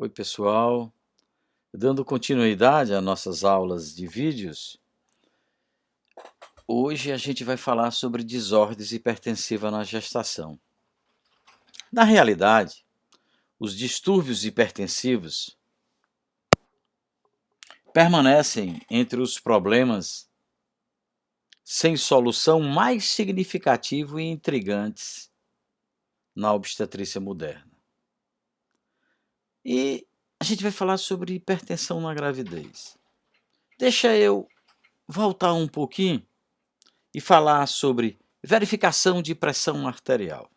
Oi, pessoal. Dando continuidade às nossas aulas de vídeos, hoje a gente vai falar sobre desordens hipertensivas na gestação. Na realidade, os distúrbios hipertensivos permanecem entre os problemas sem solução mais significativos e intrigantes na obstetrícia moderna. E a gente vai falar sobre hipertensão na gravidez. Deixa eu voltar um pouquinho e falar sobre verificação de pressão arterial.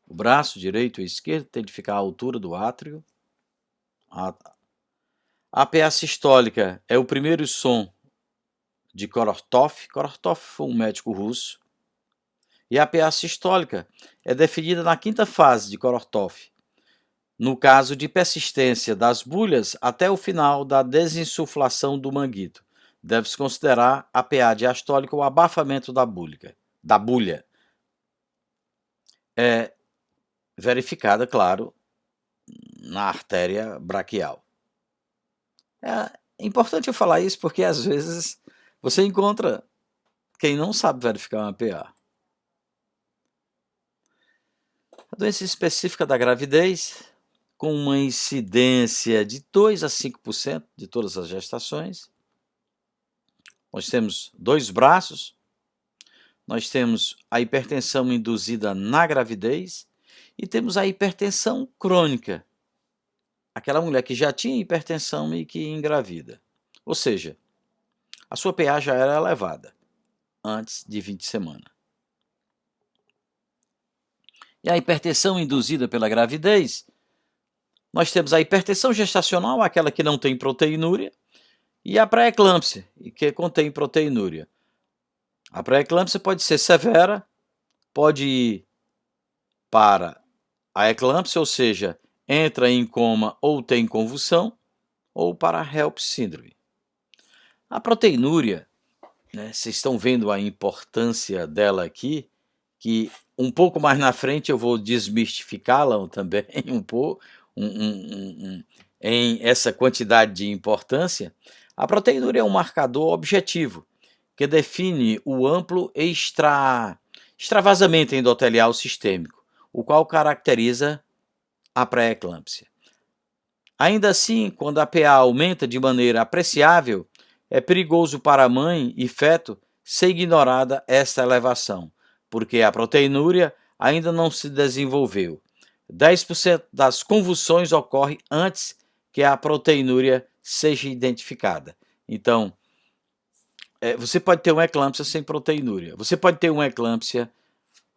O braço direito e esquerdo tem de ficar à altura do átrio. A PA sistólica é o primeiro som de Korotkov. Korotkov foi um médico russo. E a PA sistólica é definida na quinta fase de Korotkov, no caso de persistência das bulhas até o final da desinsuflação do manguito. Deve-se considerar a PA diastólica o abafamento da bulha. É verificada, claro, na artéria braquial. É importante eu falar isso porque às vezes você encontra quem não sabe verificar uma PA. A doença específica da gravidez, com uma incidência de 2 a 5% de todas as gestações. Nós temos dois braços, nós temos a hipertensão induzida na gravidez e temos a hipertensão crônica, aquela mulher que já tinha hipertensão e que engravida. Ou seja, a sua PA já era elevada antes de 20 semanas. E a hipertensão induzida pela gravidez, nós temos a hipertensão gestacional, aquela que não tem proteinúria, e a pré-eclâmpsia, que contém proteinúria. A pré-eclâmpsia pode ser severa, pode ir para a eclâmpsia, ou seja, entra em coma ou tem convulsão, ou para a HELP síndrome. A proteinúria, vocês estão vendo a importância dela aqui, que um pouco mais na frente eu vou desmistificá-la também um pouco, em essa quantidade de importância. A proteinúria é um marcador objetivo que define o amplo extravasamento endotelial sistêmico, o qual caracteriza a pré-eclâmpsia. Ainda assim, quando a PA aumenta de maneira apreciável, é perigoso para a mãe e feto ser ignorada esta elevação, porque a proteinúria ainda não se desenvolveu. 10% das convulsões ocorre antes que a proteinúria seja identificada. Então, você pode ter uma eclâmpsia sem proteinúria. Você pode ter uma eclâmpsia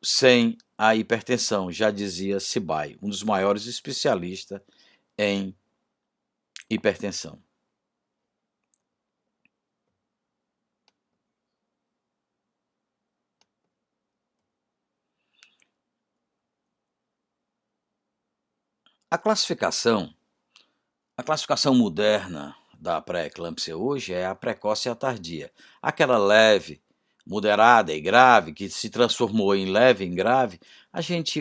sem a hipertensão, já dizia Sibai, um dos maiores especialistas em hipertensão. A classificação moderna da pré-eclâmpsia hoje é a precoce e a tardia. Aquela leve, moderada e grave, que se transformou em leve e grave,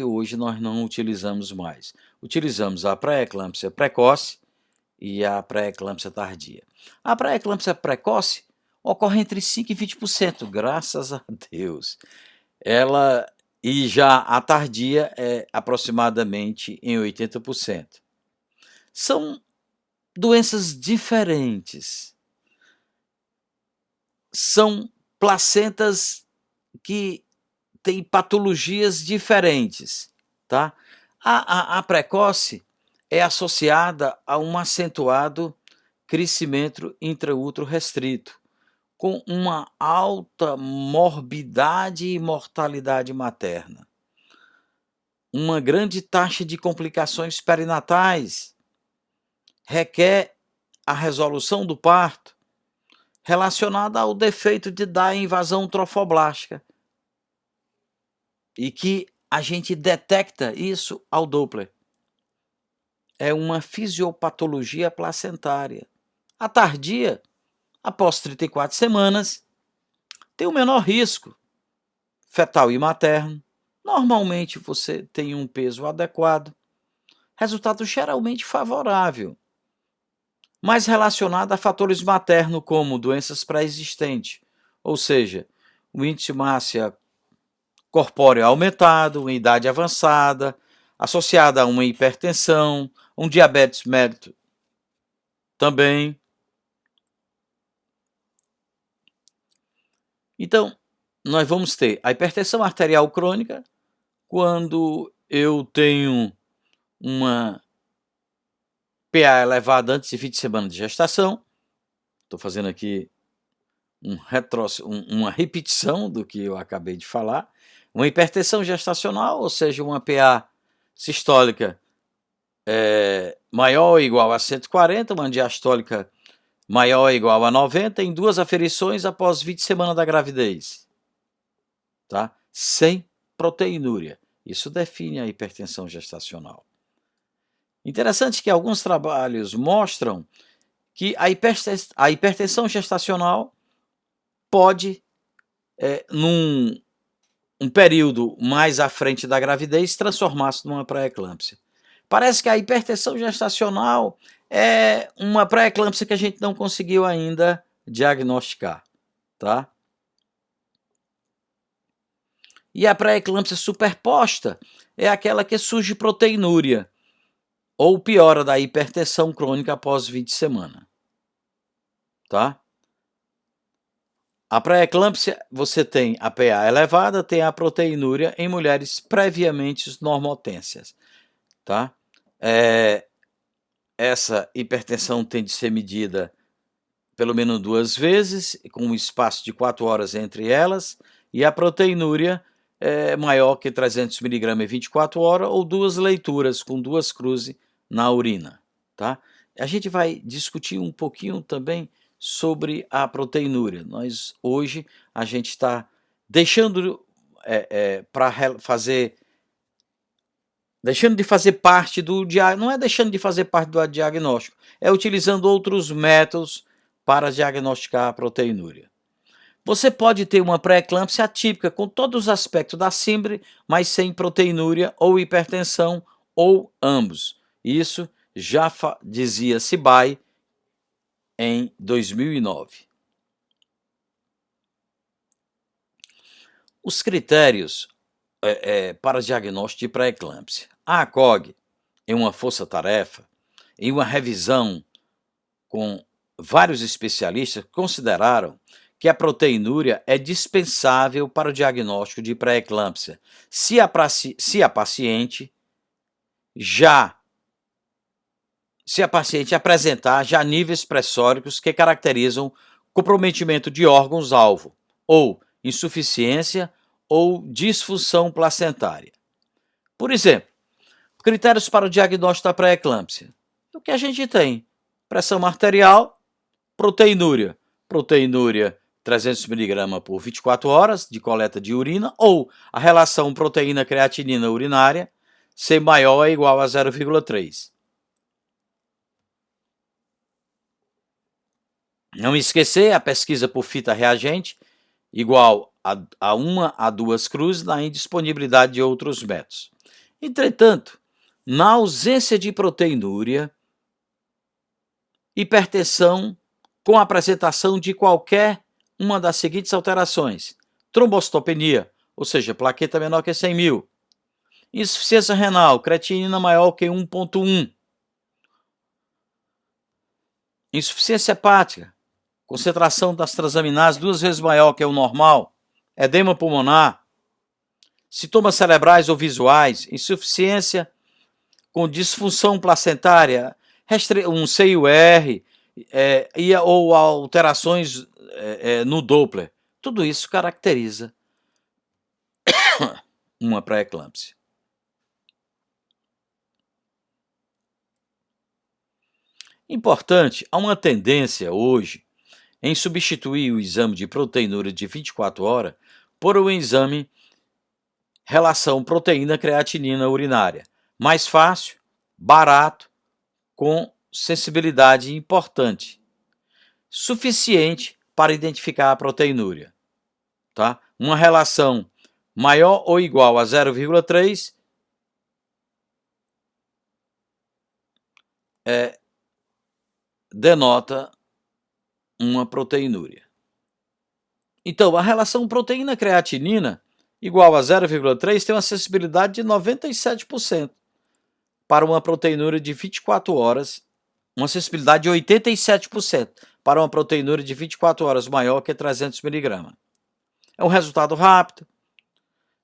hoje nós não utilizamos mais. Utilizamos a pré-eclâmpsia precoce e a pré-eclâmpsia tardia. A pré-eclâmpsia precoce ocorre entre 5% e 20%, graças a Deus. E já a tardia é aproximadamente em 80%. São doenças diferentes. São placentas que têm patologias diferentes, tá? A precoce é associada a um acentuado crescimento intraútero restrito, com uma alta morbidade e mortalidade materna, uma grande taxa de complicações perinatais, requer a resolução do parto relacionada ao defeito da invasão trofoblástica e que a gente detecta isso ao Doppler. É uma fisiopatologia placentária. A tardia, após 34 semanas, tem o menor risco fetal e materno. Normalmente você tem um peso adequado, resultado geralmente favorável, mas relacionado a fatores maternos como doenças pré-existentes, ou seja, o índice de massa corpórea aumentado, uma idade avançada, associada a uma hipertensão, um diabetes mellitus também. Então, nós vamos ter a hipertensão arterial crônica quando eu tenho uma PA elevada antes de 20 semanas de gestação. Estou fazendo aqui uma repetição do que eu acabei de falar. Uma hipertensão gestacional, ou seja, uma PA sistólica maior ou igual a 140, uma diastólica maior ou igual a 90, em 2 aferições após 20 semanas da gravidez. Tá? Sem proteinúria. Isso define a hipertensão gestacional. Interessante que alguns trabalhos mostram que a hipertensão gestacional pode, num período mais à frente da gravidez, transformar-se numa pré-eclâmpsia. Parece que a hipertensão gestacional é uma pré-eclâmpsia que a gente não conseguiu ainda diagnosticar, tá? E a pré-eclâmpsia superposta é aquela que surge proteinúria ou piora da hipertensão crônica após 20 semanas, tá? A pré-eclâmpsia, você tem a PA elevada, tem a proteinúria em mulheres previamente normotências, tá? Essa hipertensão tem de ser medida pelo menos 2 vezes, com um espaço de 4 horas entre elas, e a proteinúria é maior que 300 mg em 24 horas, ou 2 leituras com 2 cruzes na urina, tá? A gente vai discutir um pouquinho também sobre a proteinúria. Hoje a gente está deixando deixando de fazer parte do diagnóstico, não é deixando de fazer parte do diagnóstico, é utilizando outros métodos para diagnosticar a proteinúria. Você pode ter uma pré-eclâmpsia atípica com todos os aspectos da síndrome, mas sem proteinúria ou hipertensão, ou ambos. Isso já dizia Sibai em 2009. Os critérios para diagnóstico de pré-eclâmpsia. A ACOG, em uma força-tarefa, em uma revisão com vários especialistas, consideraram que a proteinúria é dispensável para o diagnóstico de pré-eclâmpsia se a paciente apresentar já níveis pressóricos que caracterizam comprometimento de órgãos-alvo, ou insuficiência ou disfunção placentária. Por exemplo, critérios para o diagnóstico da pré-eclâmpsia. O que a gente tem? Pressão arterial, proteinúria. Proteinúria 300 mg por 24 horas de coleta de urina, ou a relação proteína-creatinina urinária ser maior ou igual a 0,3. Não esquecer a pesquisa por fita reagente, igual a 1 a 2 cruzes na indisponibilidade de outros métodos. Entretanto, na ausência de proteinúria, hipertensão com apresentação de qualquer uma das seguintes alterações: trombocitopenia, ou seja, plaqueta menor que 100.000, insuficiência renal, creatinina maior que 1,1, insuficiência hepática, concentração das transaminases 2 vezes maior que o normal, edema pulmonar, sintomas cerebrais ou visuais, insuficiência com disfunção placentária, um CIUR ou alterações no Doppler. Tudo isso caracteriza uma pré-eclâmpsia. Importante, há uma tendência hoje em substituir o exame de proteinúria de 24 horas por um exame relação proteína-creatinina urinária. Mais fácil, barato, com sensibilidade importante, suficiente para identificar a proteinúria. Tá? Uma relação maior ou igual a 0,3 denota uma proteinúria. Então, a relação proteína-creatinina igual a 0,3 tem uma acessibilidade de 97% para uma proteinúria de 24 horas, uma acessibilidade de 87% para uma proteinúria de 24 horas maior que 300 mg. É um resultado rápido.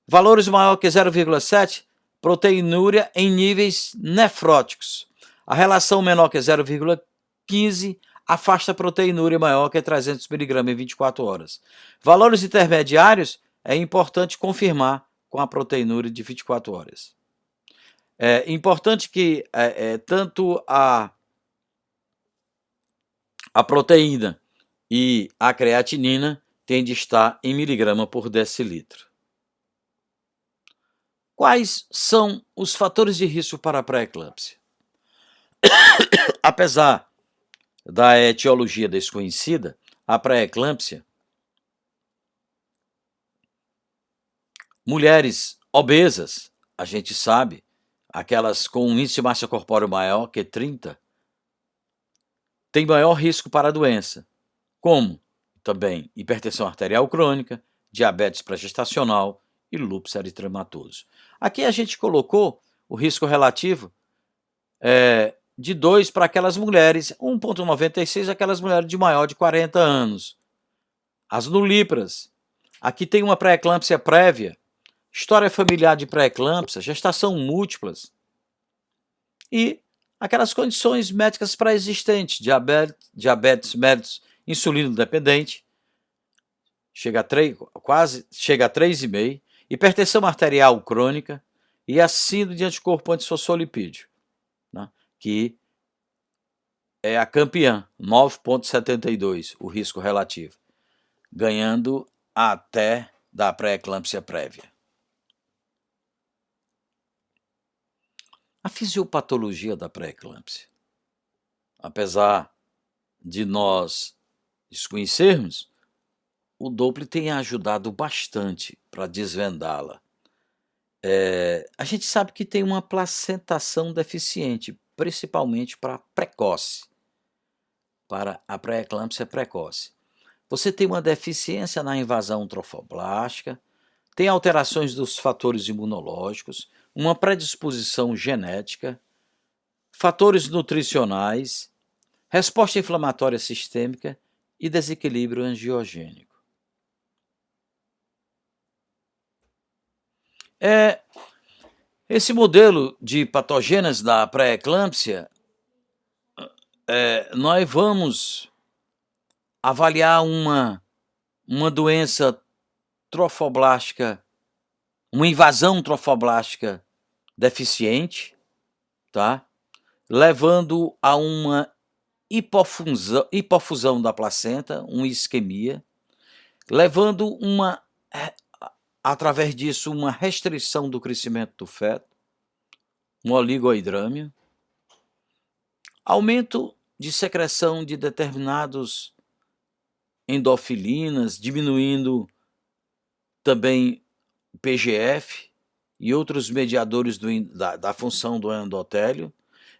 Valores maior que 0,7, proteinúria em níveis nefróticos. A relação menor que 0,15 afasta a proteinúria maior que 300 mg em 24 horas. Valores intermediários é importante confirmar com a proteinúria de 24 horas. É importante que tanto a proteína e a creatinina tem de estar em miligrama por decilitro. Quais são os fatores de risco para a pré-eclâmpsia? Apesar da etiologia desconhecida, a pré-eclâmpsia, mulheres obesas, a gente sabe, aquelas com um índice de massa corpórea maior que 30, têm maior risco para a doença, como também hipertensão arterial crônica, diabetes pré-gestacional e lúpus eritematoso. Aqui a gente colocou o risco relativo de 2 para aquelas mulheres, 1,96 aquelas mulheres de maior de 40 anos. As nulíparas, aqui tem uma pré-eclâmpsia prévia, história familiar de pré-eclâmpsia, gestação múltiplas e aquelas condições médicas pré-existentes, diabetes mellitus insulino dependente, chega a 3,5, hipertensão arterial crônica e a síndrome de anticorpo antifosfolipídio, né, que é a campeã, 9,72 o risco relativo, ganhando até da pré-eclâmpsia prévia. A fisiopatologia da pré-eclâmpsia. Apesar de nós desconhecermos, o Doppler tem ajudado bastante para desvendá-la. A gente sabe que tem uma placentação deficiente, principalmente para precoce, para a pré-eclâmpsia precoce. Você tem uma deficiência na invasão trofoblástica, tem alterações dos fatores imunológicos, uma predisposição genética, fatores nutricionais, resposta inflamatória sistêmica e desequilíbrio angiogênico. Esse modelo de patogênese da pré-eclâmpsia, nós vamos avaliar uma doença trofoblástica, uma invasão trofoblástica deficiente, tá? Levando a uma hipofusão da placenta, uma isquemia, levando através disso uma restrição do crescimento do feto, um oligohidrâmio, aumento de secreção de determinados endorfilinas, diminuindo também o PGF e outros mediadores da função do endotélio,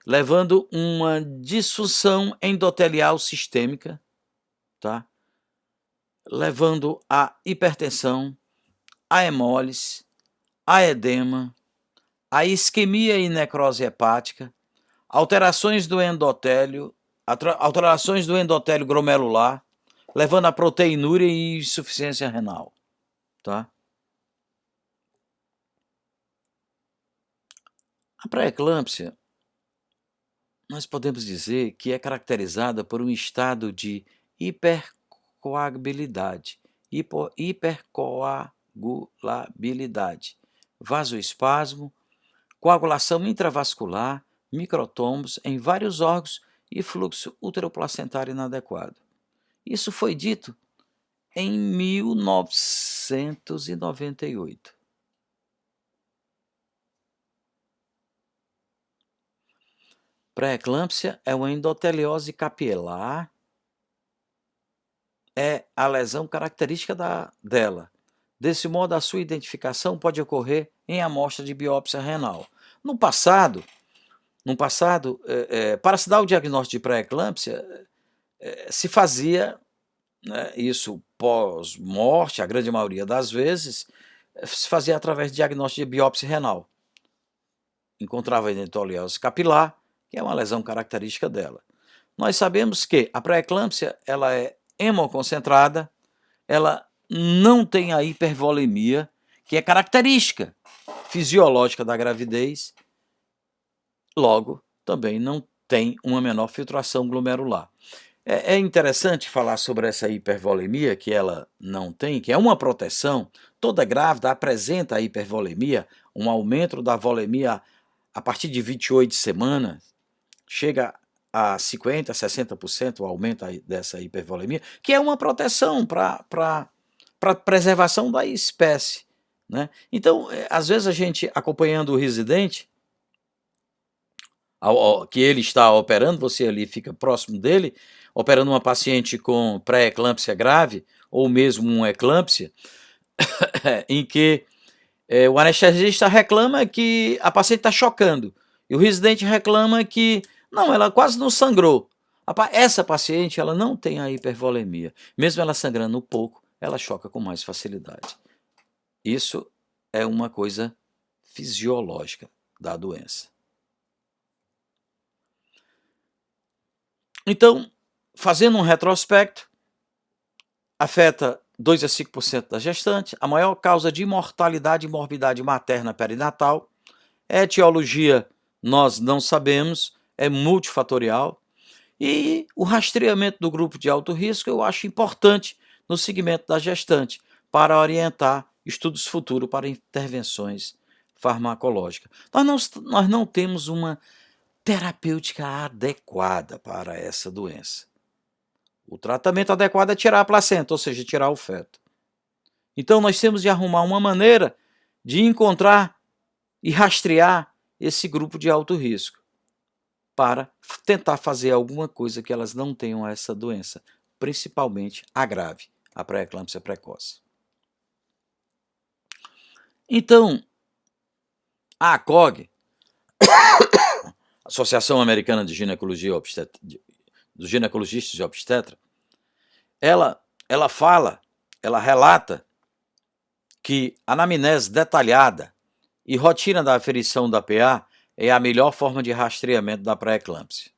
levando uma disfunção endotelial sistêmica, tá? Levando a hipertensão, a hemólise, a edema, a isquemia e necrose hepática, alterações do endotélio, alterações do endotélio glomerular, levando a proteinúria e insuficiência renal, tá? A pré-eclâmpsia, nós podemos dizer que é caracterizada por um estado de hipercoagulabilidade, vasoespasmo, coagulação intravascular, microtombos em vários órgãos e fluxo uteroplacentário inadequado. Isso foi dito em 1998. Pré-eclâmpsia é uma endoteliose capilar, é a lesão característica dela. Desse modo, a sua identificação pode ocorrer em amostra de biópsia renal. No passado, no passado, para se dar o diagnóstico de pré-eclâmpsia, se fazia, né, isso pós-morte, a grande maioria das vezes, se fazia através de diagnóstico de biópsia renal. Encontrava a endometriose capilar, que é uma lesão característica dela. Nós sabemos que a pré-eclâmpsia ela é hemoconcentrada, ela não tem a hipervolemia, que é característica fisiológica da gravidez, logo também não tem uma menor filtração glomerular. É interessante falar sobre essa hipervolemia, que ela não tem, que é uma proteção. Toda grávida apresenta a hipervolemia, um aumento da volemia a partir de 28 semanas, chega a 50%, 60% o aumento dessa hipervolemia, que é uma proteção para preservação da espécie, né? Então, às vezes a gente, acompanhando o residente, que ele está operando, você ali fica próximo dele, operando uma paciente com pré-eclâmpsia grave, ou mesmo uma eclâmpsia, em que o anestesista reclama que a paciente está chocando, e o residente reclama que, não, ela quase não sangrou. Essa paciente ela não tem a hipervolemia. Mesmo ela sangrando um pouco, ela choca com mais facilidade. Isso é uma coisa fisiológica da doença. Então, fazendo um retrospecto, afeta 2 a 5% da gestante, a maior causa de mortalidade e morbidade materna perinatal. A etiologia nós não sabemos, é multifatorial. E o rastreamento do grupo de alto risco eu acho importante no segmento da gestante, para orientar estudos futuros para intervenções farmacológicas. Nós não temos uma terapêutica adequada para essa doença. O tratamento adequado é tirar a placenta, ou seja, tirar o feto. Então nós temos de arrumar uma maneira de encontrar e rastrear esse grupo de alto risco, para tentar fazer alguma coisa que elas não tenham essa doença, principalmente a grave, a pré-eclâmpsia precoce. Então, a ACOG, Associação Americana de Ginecologia dos Ginecologistas e Obstetra, ela relata que a anamnese detalhada e rotina da aferição da PA é a melhor forma de rastreamento da pré-eclâmpsia.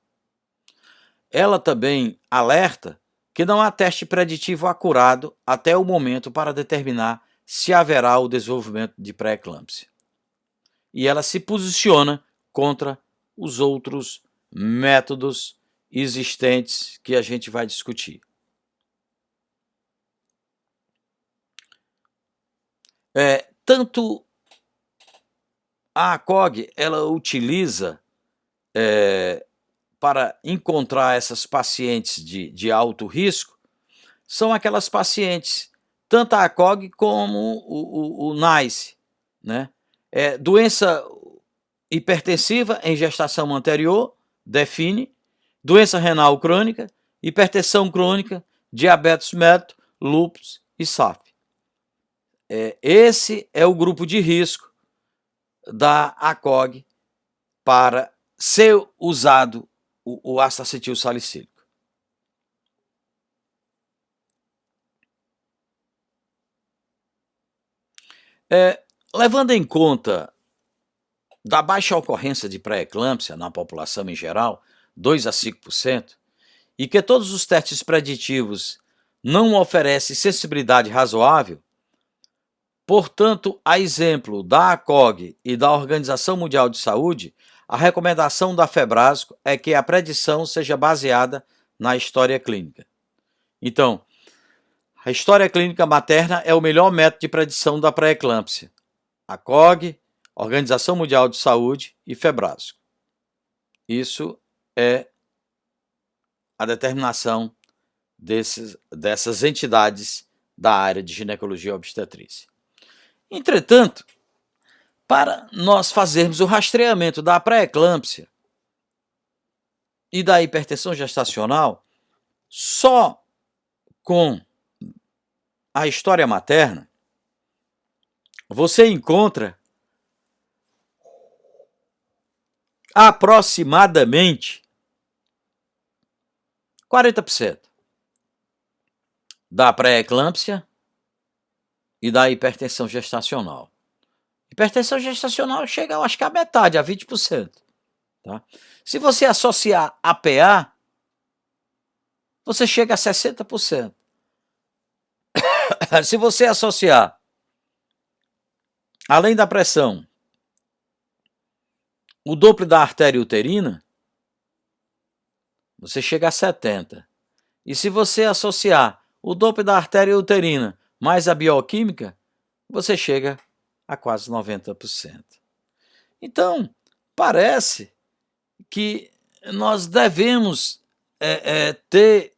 Ela também alerta que não há teste preditivo acurado até o momento para determinar se haverá o desenvolvimento de pré-eclâmpsia. E ela se posiciona contra os outros métodos existentes que a gente vai discutir. Tanto a ACOG, ela utiliza para encontrar essas pacientes de alto risco, são aquelas pacientes, tanto a ACOG como o NICE, né? Doença hipertensiva em gestação anterior, define, doença renal crônica, hipertensão crônica, diabetes mellitus, lúpus e SAF. Esse é o grupo de risco da ACOG para ser usado o ácido acetil salicílico. Levando em conta da baixa ocorrência de pré-eclâmpsia na população em geral, 2 a 5%, e que todos os testes preditivos não oferecem sensibilidade razoável, portanto, a exemplo da ACOG e da Organização Mundial de Saúde, a recomendação da Febrasco é que a predição seja baseada na história clínica. Então, a história clínica materna é o melhor método de predição da pré-eclâmpsia. ACOG, Organização Mundial de Saúde e Febrasco. Isso é a determinação dessas entidades da área de ginecologia e obstetrícia. Entretanto, para nós fazermos o rastreamento da pré-eclâmpsia e da hipertensão gestacional, só com a história materna, você encontra aproximadamente 40% da pré-eclâmpsia e da hipertensão gestacional. Hipertensão gestacional chega, eu acho que a metade, a 20%. Tá? Se você associar a PA, você chega a 60%. Se você associar, além da pressão, o Doppler da artéria uterina, você chega a 70%. E se você associar o Doppler da artéria uterina mais a bioquímica, você chega a quase 90%. Então, parece que nós devemos ter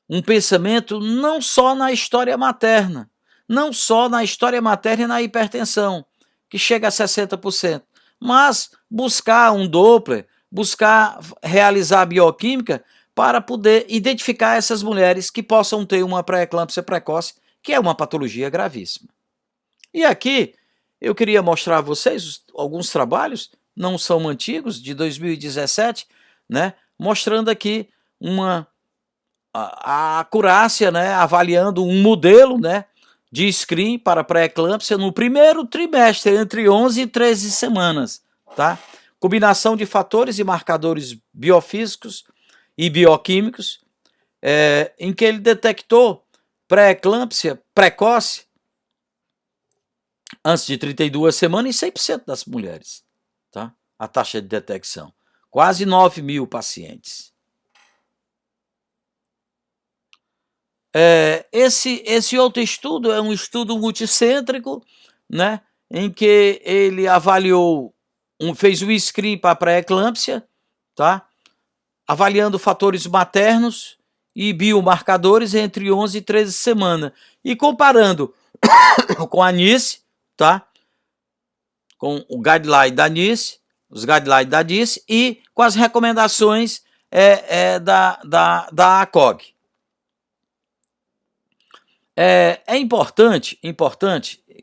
um pensamento não só na história materna, não só na história materna e na hipertensão, que chega a 60%, mas buscar um Doppler, buscar realizar a bioquímica para poder identificar essas mulheres que possam ter uma pré-eclâmpsia precoce, que é uma patologia gravíssima. E aqui eu queria mostrar a vocês alguns trabalhos, não são antigos, de 2017, né, mostrando aqui a acurácia, né, avaliando um modelo, né, de screen para pré-eclâmpsia no primeiro trimestre, entre 11 e 13 semanas. Tá? Combinação de fatores e marcadores biofísicos e bioquímicos, em que ele detectou pré-eclâmpsia precoce antes de 32 semanas em 100% das mulheres. Tá? A taxa de detecção. Quase 9.000 pacientes. Esse outro estudo é um estudo multicêntrico, né, em que ele avaliou, fez um screen para a pré-eclâmpsia, tá, avaliando fatores maternos e biomarcadores entre 11 e 13 semanas, e comparando com a NICE, tá, com o guideline da NICE, os guidelines da NICE e com as recomendações da ACOG. É importante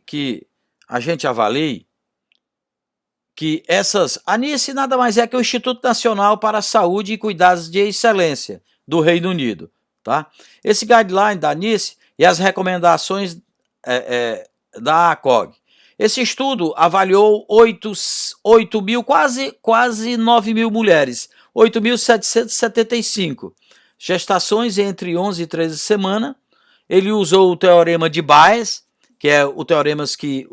que a gente avalie que a NICE nada mais é que o Instituto Nacional para a Saúde e Cuidados de Excelência do Reino Unido. Tá? Esse guideline da NICE e as recomendações da ACOG. Esse estudo avaliou 8.000, quase 9.000 mulheres, 8.775 gestações entre 11 e 13 semanas. Ele usou o teorema de Bayes, que é o teorema que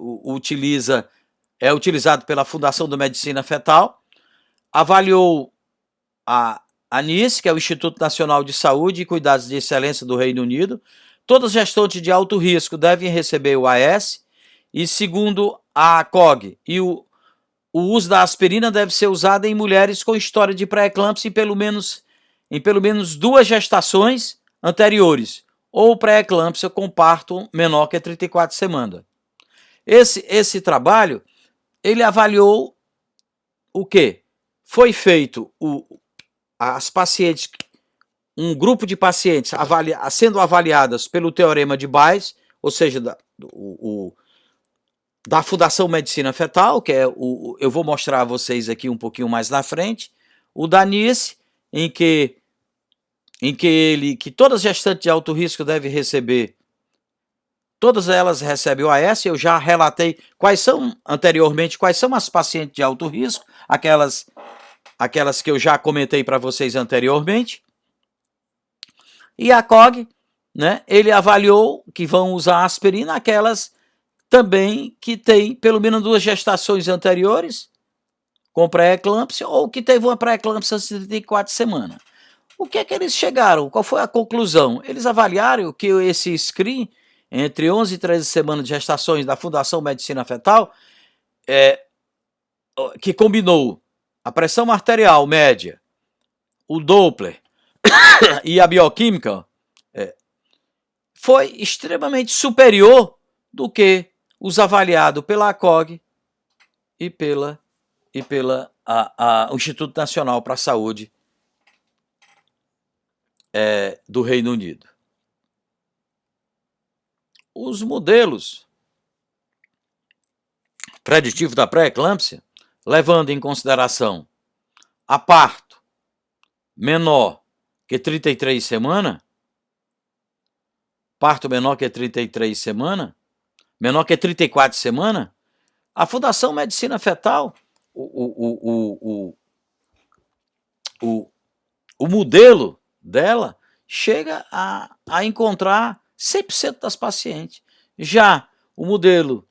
é utilizado pela Fundação de Medicina Fetal. Avaliou a NICE, que é o Instituto Nacional de Saúde e Cuidados de Excelência do Reino Unido. Todas as gestantes de alto risco devem receber o AS. E segundo a ACOG, o uso da aspirina deve ser usado em mulheres com história de pré-eclâmpsia em pelo menos 2 gestações anteriores, ou pré-eclâmpsia com parto menor que 34 semanas. Esse trabalho, ele avaliou o quê? Foi feito as pacientes, um grupo de pacientes sendo avaliadas pelo teorema de Bayes, ou seja, da Fundação Medicina Fetal, que eu vou mostrar a vocês aqui um pouquinho mais na frente, o da NICE, em que todas as gestantes de alto risco devem receber, todas elas recebem o AS. Eu já relatei quais são as pacientes de alto risco, aquelas que eu já comentei para vocês anteriormente. E a COG, né, ele avaliou que vão usar aspirina aquelas também que tem pelo menos 2 gestações anteriores com pré-eclâmpsia ou que teve uma pré-eclâmpsia antes de 34 semanas. O que é que eles chegaram? Qual foi a conclusão? Eles avaliaram que esse screen entre 11 e 13 semanas de gestações da Fundação Medicina Fetal, que combinou a pressão arterial média, o Doppler e a bioquímica, foi extremamente superior do que os avaliados pela ACOG e pelo Instituto Nacional para a Saúde do Reino Unido. Os modelos preditivos da pré-eclâmpsia, levando em consideração a parto menor que 33 semanas, parto menor que 33 semanas, menor que 34 semanas, a Fundação Medicina Fetal, o modelo dela chega a encontrar 100% das pacientes. Já o modelo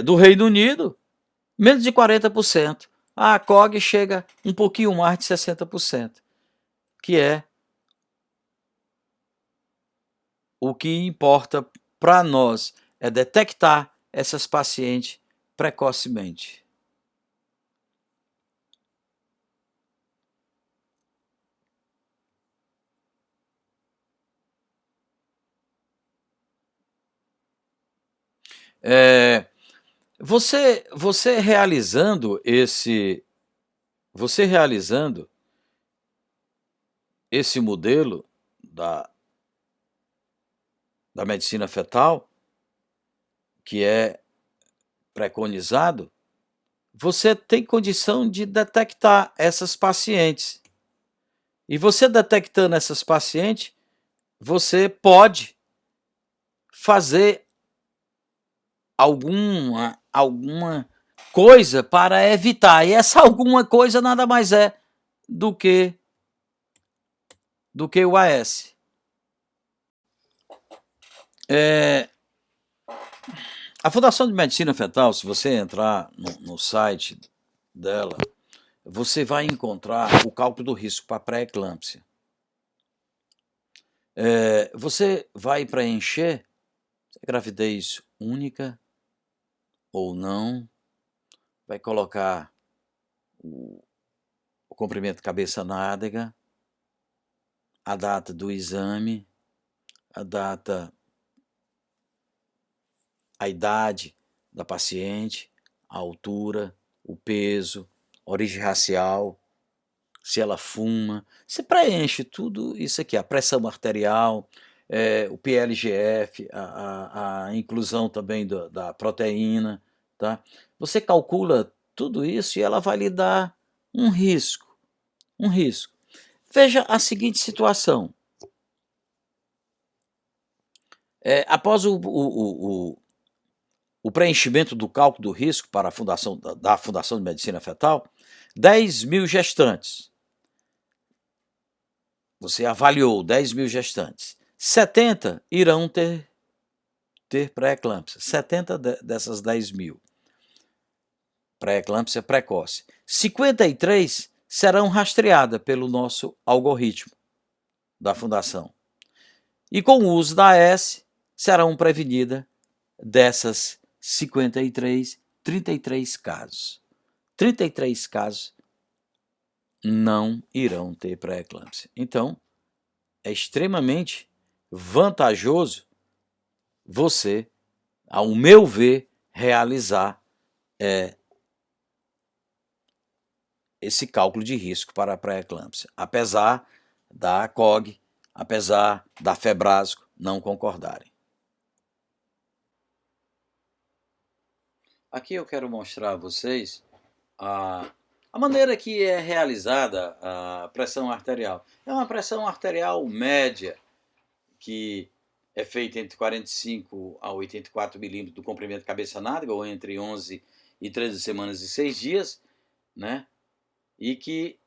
do Reino Unido, menos de 40%. A ACOG chega um pouquinho mais de 60%, que é o que importa para nós, é detectar essas pacientes precocemente. Você realizando esse modelo da medicina fetal, que é preconizado, você tem condição de detectar essas pacientes. E você detectando essas pacientes, você pode fazer alguma coisa para evitar. E essa alguma coisa nada mais é do que o AS. A Fundação de Medicina Fetal, se você entrar no site dela, você vai encontrar o cálculo do risco para pré-eclâmpsia. Você vai preencher gravidez única ou não, vai colocar o comprimento cabeça-nádega, a data do exame, a idade da paciente, a altura, o peso, origem racial, se ela fuma. Você preenche tudo isso aqui, a pressão arterial, o PLGF, a inclusão também da proteína, tá? Você calcula tudo isso e ela vai lhe dar um risco. Veja a seguinte situação. Após o preenchimento do cálculo do risco para a Fundação de Medicina Fetal, 10.000 gestantes. Você avaliou 10.000 gestantes. 70 irão ter pré-eclâmpsia. 70 dessas 10.000. Pré-eclâmpsia precoce. 53 serão rastreadas pelo nosso algoritmo da Fundação. E com o uso da AS, serão prevenidas dessas 53, 33 casos. 33 casos não irão ter pré-eclâmpsia. Então, é extremamente vantajoso você, ao meu ver, realizar esse cálculo de risco para a pré-eclâmpsia, apesar da ACOG, apesar da Febrasco não concordarem. Aqui eu quero mostrar a vocês a maneira que é realizada a pressão arterial. É uma pressão arterial média, que é feita entre 45 a 84 milímetros do comprimento cabeça-nádega, ou entre 11 e 13 semanas e 6 dias, né? E que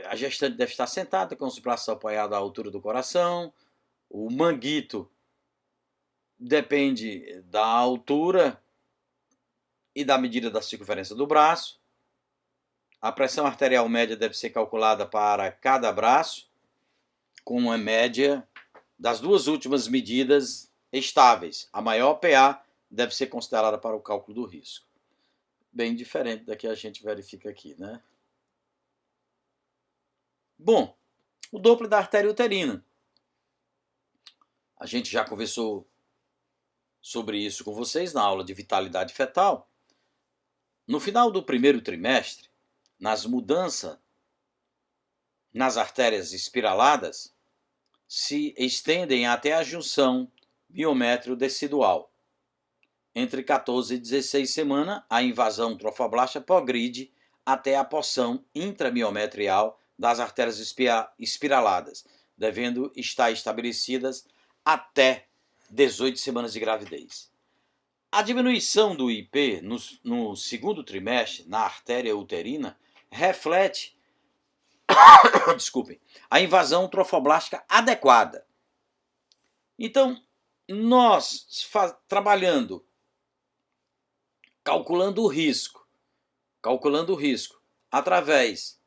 a gestante deve estar sentada, com os braços apoiados à altura do coração. O manguito depende da altura e da medida da circunferência do braço. A pressão arterial média deve ser calculada para cada braço, com uma média das duas últimas medidas estáveis. A maior PA deve ser considerada para o cálculo do risco. Bem diferente da que a gente verifica aqui, né? Bom, o Doppler da artéria uterina. A gente já conversou sobre isso com vocês na aula de vitalidade fetal. No final do primeiro trimestre, nas mudanças nas artérias espiraladas, se estendem até a junção biométrio decidual. entre 14 e 16 semanas, a invasão trofoblástica progride até a porção intramiometrial das artérias espiraladas, devendo estar estabelecidas até 18 semanas de gravidez. A diminuição do IP no segundo trimestre na artéria uterina reflete desculpem, a invasão trofoblástica adequada. Então, nós trabalhando, calculando o risco, através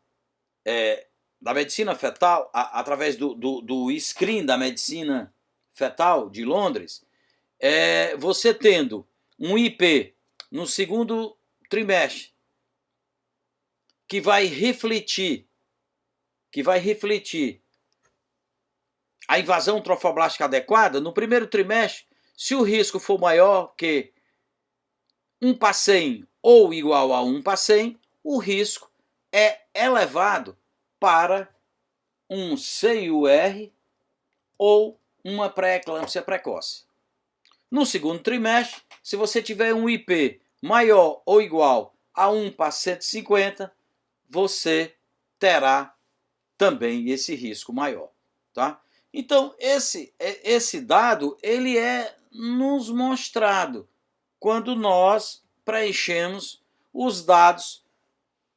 da medicina fetal, através do screen da medicina fetal de Londres, você tendo um IP no segundo trimestre que vai refletir a invasão trofoblástica adequada, no primeiro trimestre, se o risco for maior que 1/100 ou igual a 1/100, o risco é elevado para um CIUR ou uma pré-eclâmpsia precoce. No segundo trimestre, se você tiver um IP maior ou igual a 1/150, você terá também esse risco maior, tá? Então, esse dado, ele é nos mostrado quando nós preenchemos os dados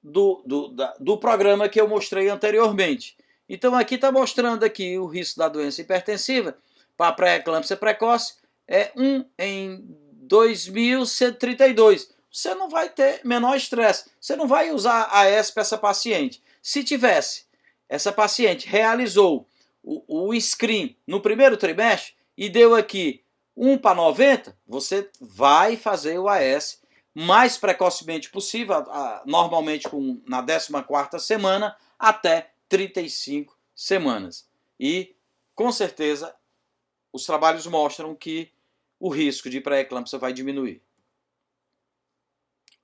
do programa que eu mostrei anteriormente. Então, aqui está mostrando aqui o risco da doença hipertensiva para pré-eclâmpsia precoce é 1 em 2.132. Você não vai ter menor estresse. Você não vai usar AS para essa paciente. Se tivesse, essa paciente realizou o screen no primeiro trimestre e deu aqui 1/90, você vai fazer o AS mais precocemente possível, normalmente na 14ª semana, até 35 semanas. E, com certeza, os trabalhos mostram que o risco de pré-eclâmpsia vai diminuir.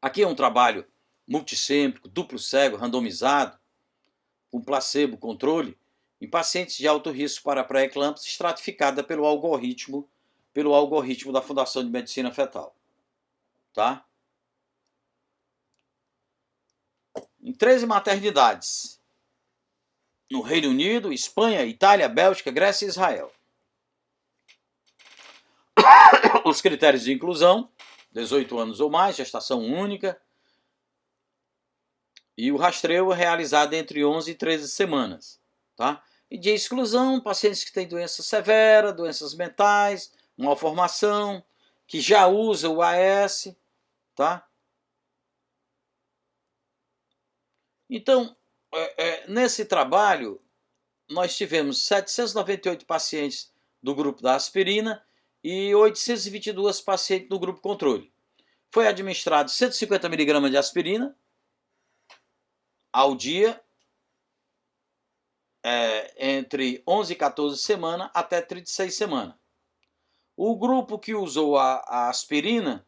Aqui é um trabalho multicêntrico, duplo cego, randomizado, com placebo controle, em pacientes de alto risco para pré-eclâmpsia, estratificada pelo algoritmo da Fundação de Medicina Fetal. Tá? Em 13 maternidades, no Reino Unido, Espanha, Itália, Bélgica, Grécia e Israel. Os critérios de inclusão: 18 anos ou mais, gestação única, e o rastreio é realizado entre 11 e 13 semanas. Tá? E de exclusão, pacientes que têm doença severa, doenças mentais, malformação, que já usa o AS. Tá? Então, nesse trabalho, nós tivemos 798 pacientes do grupo da aspirina e 822 pacientes do grupo controle. Foi administrado 150 mg de aspirina ao dia, entre 11 e 14 semanas até 36 semanas. O grupo que usou a aspirina,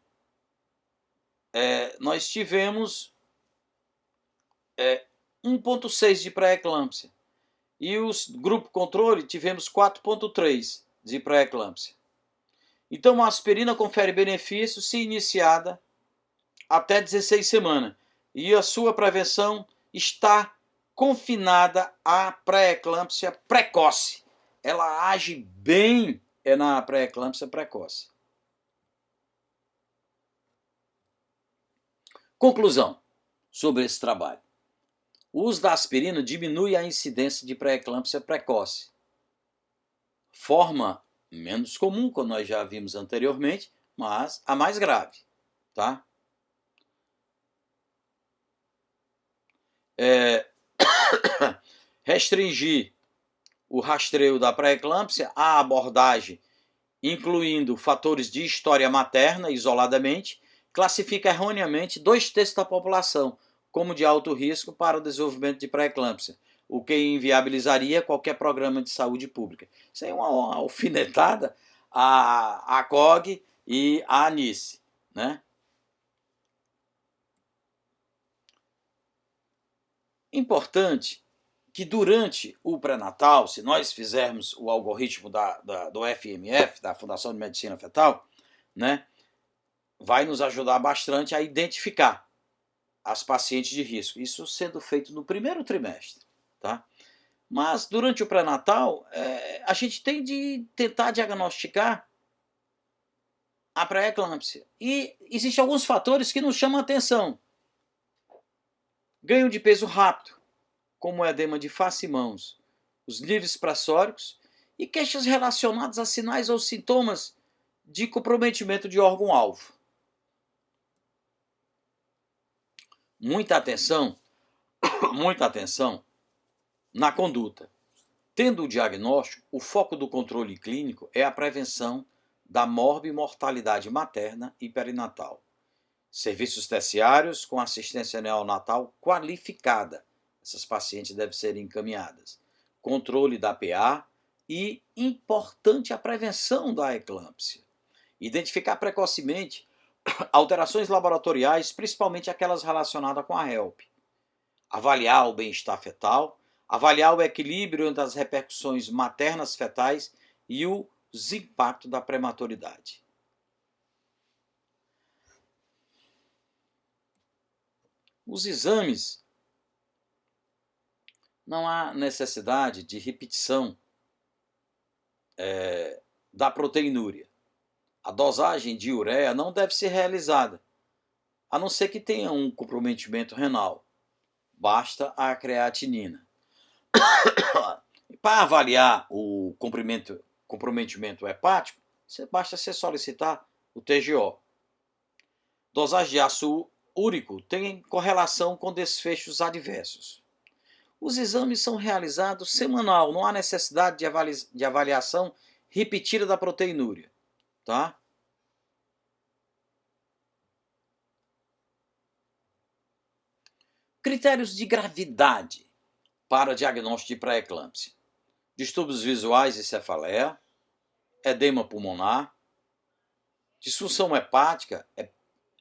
nós tivemos 1,6 de pré-eclâmpsia. E o grupo controle tivemos 4,3 de pré-eclâmpsia. Então a aspirina confere benefício se iniciada até 16 semanas. E a sua prevenção está confinada à pré-eclâmpsia precoce. Ela age bem na pré-eclâmpsia precoce. Conclusão sobre esse trabalho. O uso da aspirina diminui a incidência de pré-eclâmpsia precoce. Forma menos comum, como nós já vimos anteriormente, mas a mais grave. Tá? Restringir o rastreio da pré-eclâmpsia à abordagem incluindo fatores de história materna isoladamente, classifica erroneamente 2/3 da população como de alto risco para o desenvolvimento de pré-eclâmpsia, o que inviabilizaria qualquer programa de saúde pública. Isso é uma alfinetada à COG e à ANICE, né? Importante que durante o pré-natal, se nós fizermos o algoritmo do FMF, da Fundação de Medicina Fetal, né, vai nos ajudar bastante a identificar as pacientes de risco. Isso sendo feito no primeiro trimestre, tá? Mas durante o pré-natal, a gente tem de tentar diagnosticar a pré-eclâmpsia. E existem alguns fatores que nos chamam a atenção. Ganho de peso rápido, como o edema de face e mãos, os níveis pressóricos e queixas relacionadas a sinais ou sintomas de comprometimento de órgão-alvo. Muita atenção na conduta. Tendo o diagnóstico, o foco do controle clínico é a prevenção da morbimortalidade materna e perinatal. Serviços terciários com assistência neonatal qualificada. Essas pacientes devem ser encaminhadas. Controle da PA e, importante, a prevenção da eclâmpsia. Identificar precocemente alterações laboratoriais, principalmente aquelas relacionadas com a HELP. Avaliar o bem-estar fetal, avaliar o equilíbrio entre as repercussões maternas fetais e os impactos da prematuridade. Os exames, não há necessidade de repetição da proteinúria. A dosagem de ureia não deve ser realizada, a não ser que tenha um comprometimento renal. Basta a creatinina. Para avaliar o comprometimento hepático, basta você solicitar o TGO. Dosagem de ácido úrico tem correlação com desfechos adversos. Os exames são realizados semanal, não há necessidade de avaliação repetida da proteinúria, tá? Critérios de gravidade para diagnóstico de pré-eclâmpsia: distúrbios visuais e cefaleia, edema pulmonar, disfunção hepática,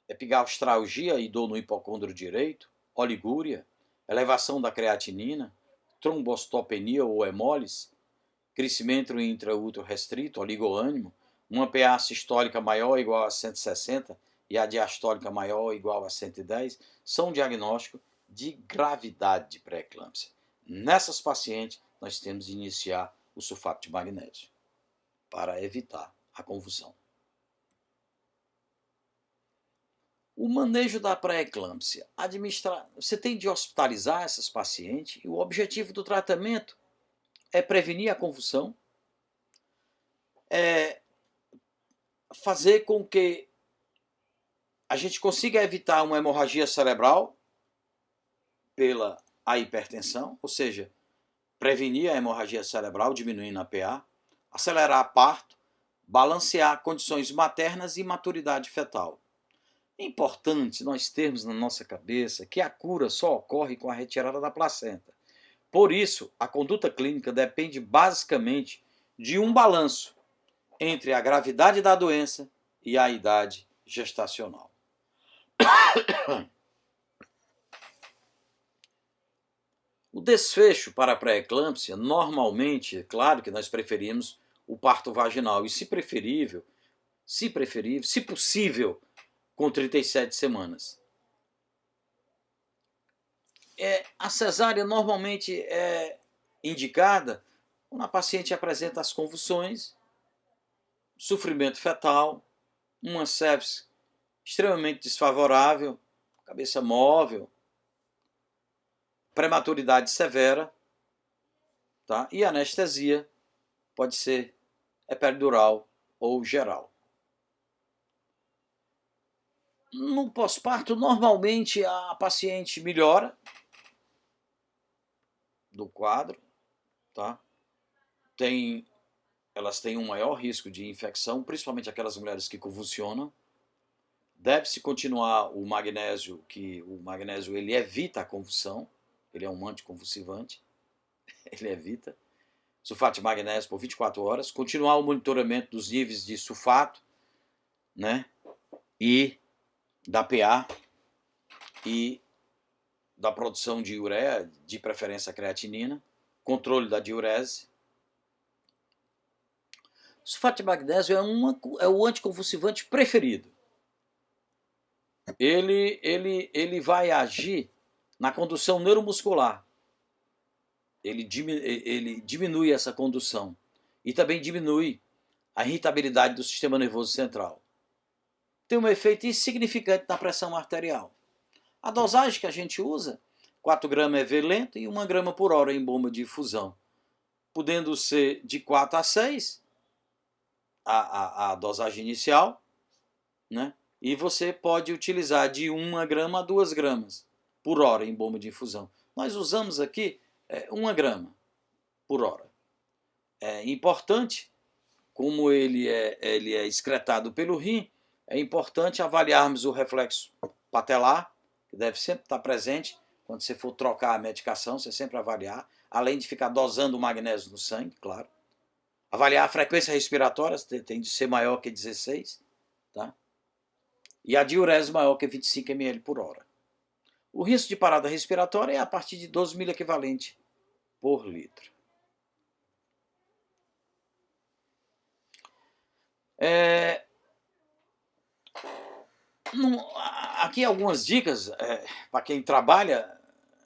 epigastralgia e dor no hipocôndrio direito, oligúria, elevação da creatinina, trombocitopenia ou hemólise, crescimento intraútero restrito, oligoânimo, uma PA sistólica maior ou igual a 160 e a diastólica maior ou igual a 110, são diagnósticos de gravidade de pré-eclâmpsia. Nessas pacientes, nós temos de iniciar o sulfato de magnésio para evitar a convulsão. O manejo da pré-eclâmpsia. Você tem de hospitalizar essas pacientes e o objetivo do tratamento é prevenir a convulsão, fazer com que a gente consiga evitar uma hemorragia cerebral pela hipertensão, ou seja, prevenir a hemorragia cerebral diminuindo a PA, acelerar parto, balancear condições maternas e maturidade fetal. É importante nós termos na nossa cabeça que a cura só ocorre com a retirada da placenta. Por isso, a conduta clínica depende basicamente de um balanço entre a gravidade da doença e a idade gestacional. O desfecho para a pré-eclâmpsia, normalmente, é claro que nós preferimos o parto vaginal e, se possível, com 37 semanas. A cesárea normalmente é indicada quando a paciente apresenta as convulsões, sofrimento fetal, uma sepse extremamente desfavorável, cabeça móvel, prematuridade severa, tá? E anestesia pode ser eperidural ou geral. No pós-parto, normalmente a paciente melhora do quadro, tá? Elas têm um maior risco de infecção, principalmente aquelas mulheres que convulsionam. Deve-se continuar o magnésio, que o magnésio ele evita a convulsão, ele é um anticonvulsivante, ele evita. Sulfato de magnésio por 24 horas, continuar o monitoramento dos níveis de sulfato, né? E da PA e da produção de ureia, de preferência a creatinina, controle da diurese. Sulfato de magnésio é o anticonvulsivante preferido. ele vai agir na condução neuromuscular. Ele diminui essa condução e também diminui a irritabilidade do sistema nervoso central. Tem um efeito insignificante na pressão arterial. A dosagem que a gente usa, 4 gramas EV lento e 1 grama por hora em bomba de infusão, podendo ser de 4 a 6 a dosagem inicial, né? E você pode utilizar de 1 grama a 2 gramas por hora em bomba de infusão. Nós usamos aqui 1 grama por hora. É importante, como ele é excretado pelo rim, é importante avaliarmos o reflexo patelar, que deve sempre estar presente quando você for trocar a medicação, você sempre avaliar, além de ficar dosando o magnésio no sangue, claro. Avaliar a frequência respiratória, tem de ser maior que 16, tá? E a diurese maior que 25 ml por hora. O risco de parada respiratória é a partir de 12 miliequivalente por litro. Aqui algumas dicas para quem trabalha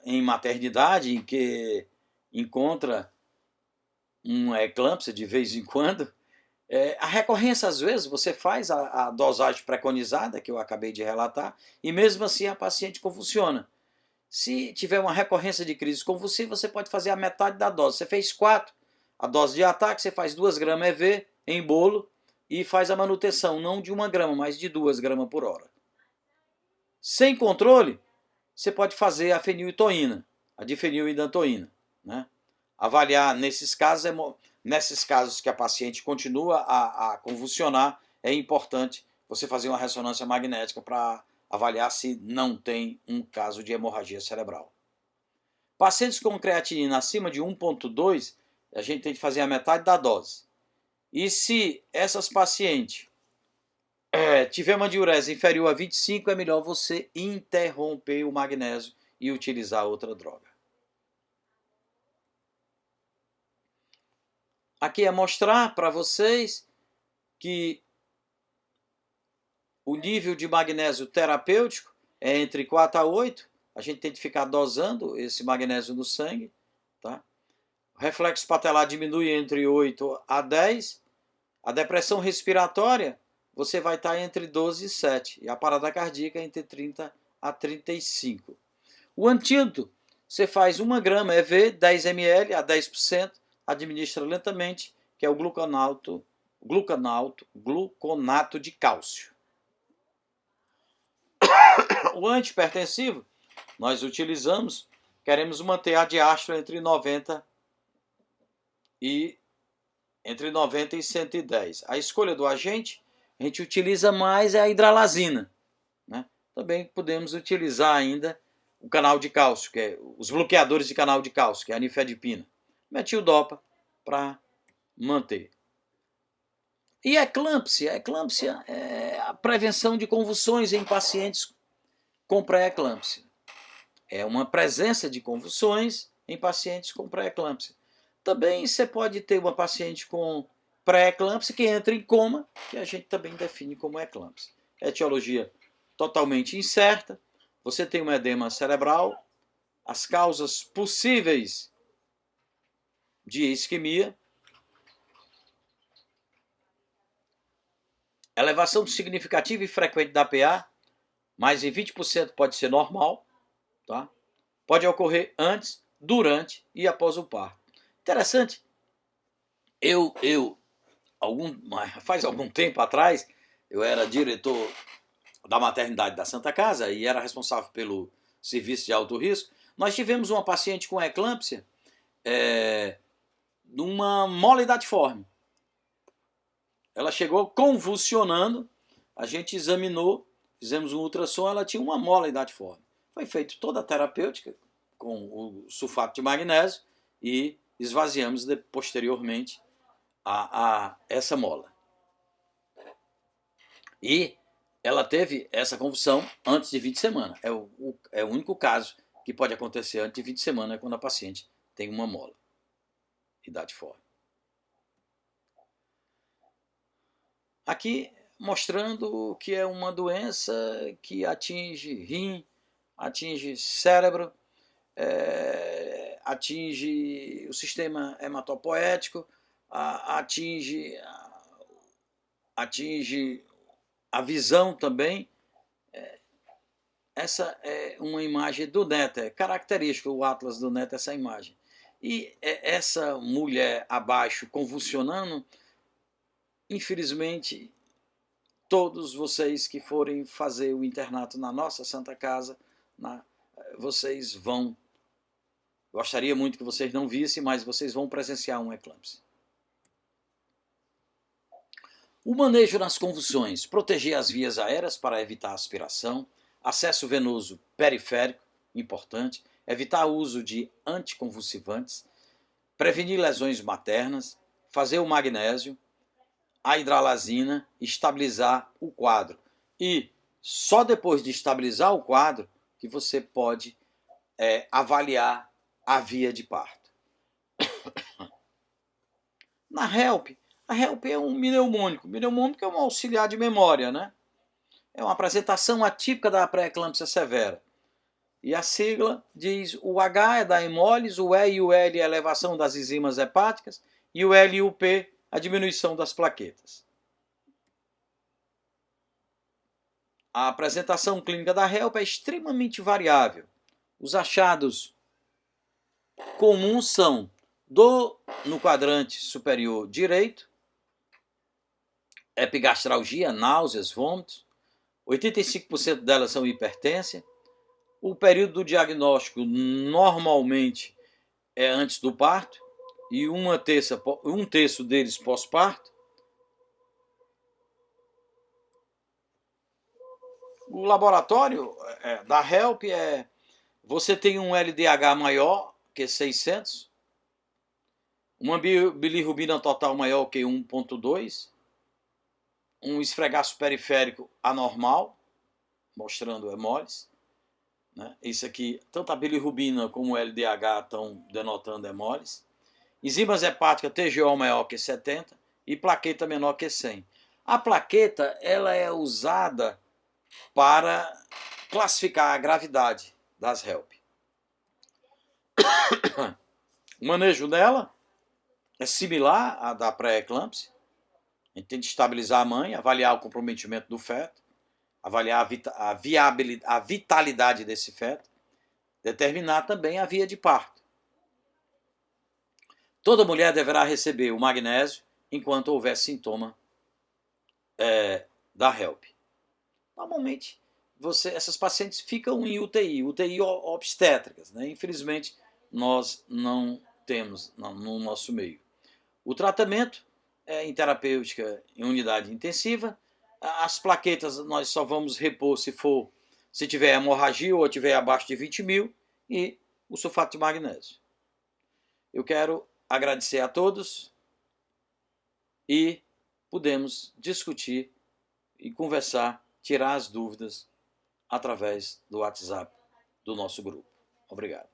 em maternidade, em que encontra uma eclâmpsia de vez em quando. A recorrência, às vezes, você faz a dosagem preconizada, que eu acabei de relatar, e mesmo assim a paciente convulsiona. Se tiver uma recorrência de crise convulsiva, você pode fazer a metade da dose. Você fez 4, a dose de ataque, você faz 2 gramas EV em bolo e faz a manutenção, não de 1 grama, mas de 2 gramas por hora. Sem controle, você pode fazer a feniletoína, a difenilidantoína, né? Avaliar nesses casos que a paciente continua a convulsionar, é importante você fazer uma ressonância magnética para avaliar se não tem um caso de hemorragia cerebral. Pacientes com creatinina acima de 1,2, a gente tem que fazer a metade da dose. E se essas pacientes tiver uma diurese inferior a 25, é melhor você interromper o magnésio e utilizar outra droga. Aqui é mostrar para vocês que o nível de magnésio terapêutico é entre 4 a 8. A gente tem que ficar dosando esse magnésio no sangue. Tá? O reflexo patelar diminui entre 8 a 10. A depressão respiratória, você vai estar entre 12 e 7. E a parada cardíaca entre 30 a 35. O antídoto, você faz 1 grama EV, 10 ml a 10%, administra lentamente, que é o gluconato de cálcio. O antihipertensivo, nós utilizamos, queremos manter a diástole entre 90 e 110. A escolha do agente, a gente utiliza mais a hidralazina, né? Também podemos utilizar ainda o canal de cálcio, que é os bloqueadores de canal de cálcio, que é a nifedipina, metildopa, para manter. E a eclâmpsia? A eclâmpsia é a prevenção de convulsões em pacientes com pré-eclâmpsia. É uma presença de convulsões em pacientes com pré-eclâmpsia. Também você pode ter uma paciente com pré-eclâmpsia que entra em coma, que a gente também define como eclâmpsia. Etiologia totalmente incerta. Você tem um edema cerebral. As causas possíveis de isquemia: elevação significativa e frequente da PA, mais de 20% pode ser normal, tá? Pode ocorrer antes, durante e após o parto. Interessante, faz algum tempo atrás, eu era diretor da maternidade da Santa Casa e era responsável pelo serviço de alto risco. Nós tivemos uma paciente com eclâmpsia numa mola idatiforme. Ela chegou convulsionando, a gente examinou, fizemos um ultrassom, ela tinha uma mola idatiforme. Foi feita toda a terapêutica com o sulfato de magnésio e esvaziamos posteriormente essa mola. E ela teve essa convulsão antes de 20 semanas. É o único caso que pode acontecer antes de 20 semanas, quando a paciente tem uma mola idatiforme. Aqui mostrando que é uma doença que atinge rim, atinge cérebro, atinge o sistema hematopoético, atinge a visão também. Essa é uma imagem do neto, é característico o atlas do neto, essa imagem. E essa mulher abaixo convulsionando, infelizmente, todos vocês que forem fazer o internato na nossa Santa Casa, vocês vão, gostaria muito que vocês não vissem, mas vocês vão presenciar um eclâmpsia. O manejo nas convulsões, proteger as vias aéreas para evitar aspiração, acesso venoso periférico, importante, evitar o uso de anticonvulsivantes, prevenir lesões maternas, fazer o magnésio, a hidralazina, estabilizar o quadro. E só depois de estabilizar o quadro que você pode avaliar a via de parto. Na HELP, a HELP é um mnemônico. Mnemônico é um auxiliar de memória, né? É uma apresentação atípica da pré-eclâmpsia severa. E a sigla diz: o H é da hemólise, o E e o L é a elevação das enzimas hepáticas, e o L e o P a diminuição das plaquetas. A apresentação clínica da HELP é extremamente variável. Os achados comuns são dor no quadrante superior direito, epigastralgia, náuseas, vômitos, 85% delas são hipertensão. O período do diagnóstico normalmente é antes do parto e um terço deles pós-parto. O laboratório da HELP você tem um LDH maior que 600, uma bilirrubina total maior que 1,2, um esfregaço periférico anormal, mostrando hemólise. Né? Isso aqui, tanto a bilirrubina como o LDH estão denotando hemólise. Enzimas hepáticas TGO maior que 70 e plaqueta menor que 100. A plaqueta ela é usada para classificar a gravidade das HELP. O manejo dela é similar à da pré-eclâmpsia. A gente tem que estabilizar a mãe, avaliar o comprometimento do feto, avaliar a vitalidade desse feto, determinar também a via de parto. Toda mulher deverá receber o magnésio enquanto houver sintoma da HELP. Normalmente, essas pacientes ficam em UTI obstétricas, né? Infelizmente, nós não temos no nosso meio. O tratamento é em terapêutica em unidade intensiva. As plaquetas nós só vamos repor se tiver hemorragia ou tiver abaixo de 20 mil, e o sulfato de magnésio. Eu quero agradecer a todos e podemos discutir e conversar, tirar as dúvidas através do WhatsApp do nosso grupo. Obrigado.